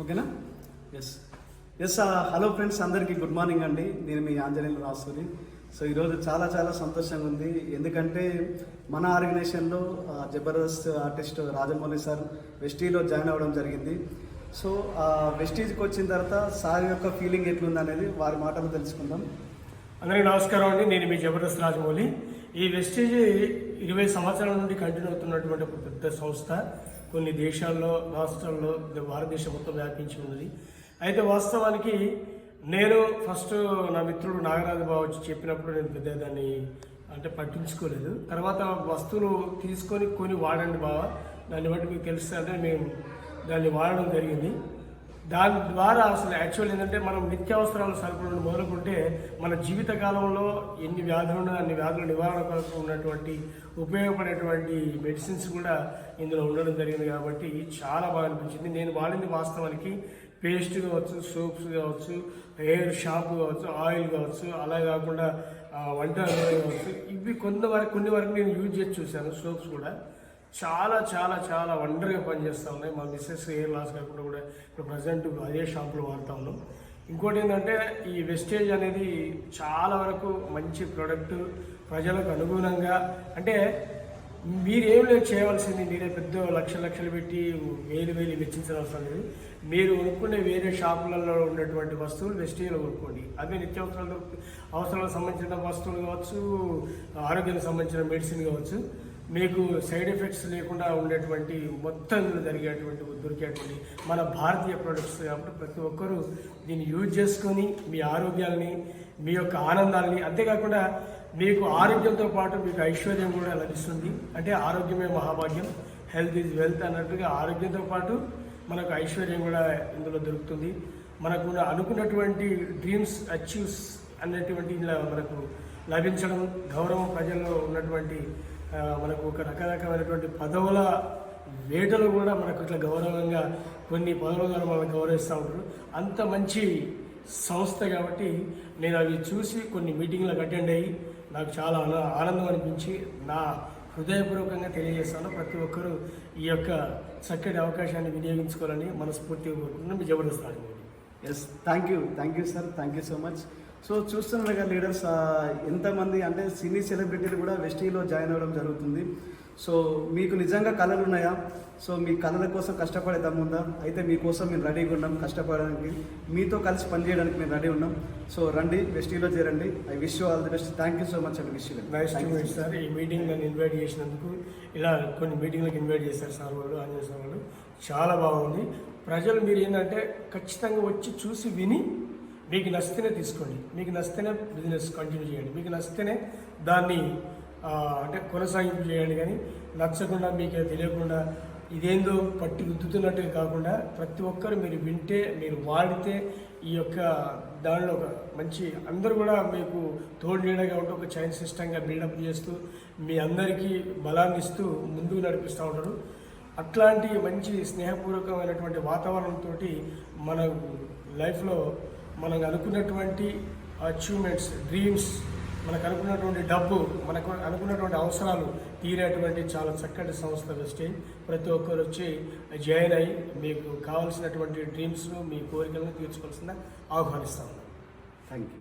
ఓకేనా? Yes yes hello friends, అందరికీ good morning అండి. నేను మీ ఆంజనేయులు రాసూరి. సో ఈరోజు చాలా చాలా సంతోషంగా ఉంది. ఎందుకంటే మన ఆర్గనైజేషన్లో జబర్దస్త్ ఆర్టిస్ట్ రాజమౌళి సార్ వెస్టీలో జాయిన్ అవ్వడం జరిగింది. సో వెస్టీజ్కి వచ్చిన తర్వాత సార్ యొక్క ఫీలింగ్ ఎట్లుంది అనేది వారి మాటలు తెలుసుకుందాం. అందరికీ నమస్కారం అండి. నేను మీ జబర్దస్త్ రాజమౌళి. ఈ వెస్టీజ్ 20 సంవత్సరాల నుండి కంటిన్యూ అవుతున్నటువంటి ఒక పెద్ద సంస్థ. కొన్ని దేశాల్లో, రాష్ట్రాల్లో, భారతదేశం మొత్తం వ్యాపించి ఉన్నది. అయితే వాస్తవానికి నేను ఫస్ట్ నా మిత్రుడు నాగరాజు బాబు వచ్చి చెప్పినప్పుడు నేను పెద్ద దాన్ని పట్టించుకోలేదు. తర్వాత వస్తువులు తీసుకొని కొని వాడండి బావ, దాన్ని బట్టి మీకు తెలుస్తుంది అంటే మేము దాన్ని వాడడం జరిగింది. దాని ద్వారా అసలు యాక్చువల్ ఏంటంటే మనం నిత్యావసరాల సరుకులను మొదలుకుంటే మన జీవిత కాలంలో ఎన్ని వ్యాధులు ఉన్నాయో అన్ని వ్యాధుల నివారణ కొరకు ఉన్నటువంటి ఉపయోగపడేటువంటి మెడిసిన్స్ కూడా ఇందులో ఉండడం జరిగింది. కాబట్టి చాలా బాగా అనిపించింది. నేను వాడింది వాస్తవానికి పేస్ట్ కావచ్చు, సోప్స్ కావచ్చు, హెయిర్ షాంపూ కావచ్చు, ఆయిల్ కావచ్చు, అలా కాకుండా వంట కావచ్చు, ఇవి కొన్ని వరకు నేను యూజ్ చేసి చూశాను. సోప్స్ కూడా చాలా చాలా చాలా వండర్గా పనిచేస్తూ ఉన్నాయి. మా మిస్సెస్ హెయిర్ లాస్ కాకుండా కూడా ఇప్పుడు ప్రజెంట్ అదే షాంపులు వాడుతూ ఉన్నాం. ఇంకోటి ఏంటంటే ఈ వెస్టేజ్ అనేది చాలా వరకు మంచి ప్రోడక్ట్, ప్రజలకు అనుగుణంగా. అంటే మీరేం లేదు చేయవలసింది, మీరే పెద్ద లక్షలు పెట్టి వేలు వెచ్చించిన అవసరం లేదు. మీరు కొనుక్కునే వేరే షాపులలో ఉన్నటువంటి వస్తువులు వెస్టేజ్లో కొనుక్కోండి. అదే అవసరాలకు సంబంధించిన వస్తువులు కావచ్చు, ఆరోగ్యానికి సంబంధించిన మెడిసిన్ కావచ్చు, మీకు సైడ్ ఎఫెక్ట్స్ లేకుండా ఉండేటువంటి మొత్తం దొరికేటువంటి మన భారతీయ ప్రొడక్ట్స్. కాబట్టి ప్రతి ఒక్కరూ దీన్ని యూజ్ చేసుకొని మీ ఆరోగ్యాలని, మీ యొక్క ఆనందాలని, అంతేకాకుండా మీకు ఆరోగ్యంతో పాటు మీకు ఐశ్వర్యం కూడా లభిస్తుంది. అంటే ఆరోగ్యమే మహాభాగ్యం, హెల్త్ ఈజ్ వెల్త్ అన్నట్టుగా ఆరోగ్యంతో పాటు మనకు ఐశ్వర్యం కూడా ఇందులో దొరుకుతుంది. మనకు అనుకున్నటువంటి డ్రీమ్స్ అచీవ్స్ అనేటువంటి ఇలా మనకు లభించడం, గౌరవం, ప్రజల్లో ఉన్నటువంటి మనకు ఒక రకరకమైనటువంటి పదవుల వేటలు కూడా మనకు ఇట్లా గౌరవంగా కొన్ని పదవుల ద్వారా మనకు గౌరవిస్తూ ఉంటారు. అంత మంచి సంస్థ కాబట్టి నేను అవి చూసి కొన్ని మీటింగ్లకు అటెండ్ అయ్యి నాకు చాలా ఆనందం అనిపించి నా హృదయపూర్వకంగా తెలియజేస్తాను. ప్రతి ఒక్కరూ ఈ యొక్క చక్కటి అవకాశాన్ని వినియోగించుకోవాలని మనస్ఫూర్తిగా కోరుకుంటున్నాను. మీ Jabardasth Rajamouli. Yes, thank you sir, thank you so much. So చూస్తున్నారు కదా లీడర్స్, ఎంతమంది అంటే సినీ సెలబ్రిటీలు కూడా వెస్టీలో జాయిన్ అవ్వడం జరుగుతుంది. సో మీకు నిజంగా కళలు ఉన్నాయా? సో మీ కళల కోసం కష్టపడే దమ్ముందా? అయితే మీకోసం మేము రెడీగా ఉన్నాం, కష్టపడడానికి మీతో కలిసి పనిచేయడానికి మేము రెడీ ఉన్నాం. సో రండి, వెస్టీలో చేరండి. I wish you all the best. Thank you so much అండి. Wish you nice to meet sir. ఈ మీటింగ్ నన్ను ఇన్వైట్ చేసినందుకు, ఇలా కొన్ని మీటింగ్లకు ఇన్వైట్ చేశారు సార్ వాళ్ళు, ఆంజనేయ సార్ వాళ్ళు. చాలా బాగుంది. ప్రజలు మీరు ఏంటంటే ఖచ్చితంగా వచ్చి చూసి విని మీకు నచ్చితేనే తీసుకోండి, మీకు నచ్చితేనే బిజినెస్ కంటిన్యూ చేయండి, మీకు నచ్చితేనే దాన్ని కొనసాగింపు చేయండి. కానీ నచ్చకుండా, మీకు తెలియకుండా ఇదేందో పట్టి రుద్దుతున్నట్టుగా కాకుండా ప్రతి ఒక్కరు మీరు వింటే, మీరు వాడితే ఈ యొక్క దానిలో ఒక మంచి అందరూ కూడా మీకు తోడు నీడగా ఉంటూ ఒక చైన్ సిస్టంగా బిల్డప్ చేస్తూ మీ అందరికీ బలాన్ని ఇస్తూ ముందుకు నడిపిస్తూ ఉంటారు. అట్లాంటి మంచి స్నేహపూర్వకమైనటువంటి వాతావరణంతో మన లైఫ్లో మనకు అనుకున్నటువంటి అచీవ్మెంట్స్, డ్రీమ్స్, మనకు అనుకున్నటువంటి డబ్బు, మనకు అనుకున్నటువంటి అవసరాలు తీరేటువంటి చాలా చక్కటి సంస్థ వెస్టేజ్. ప్రతి ఒక్కరు వచ్చి జాయిన్ అయ్యి మీకు కావాల్సినటువంటి డ్రీమ్స్ను, మీ కోరికలను తీర్చుకోవాల్సిందిగా ఆహ్వానిస్తాము. Thank you.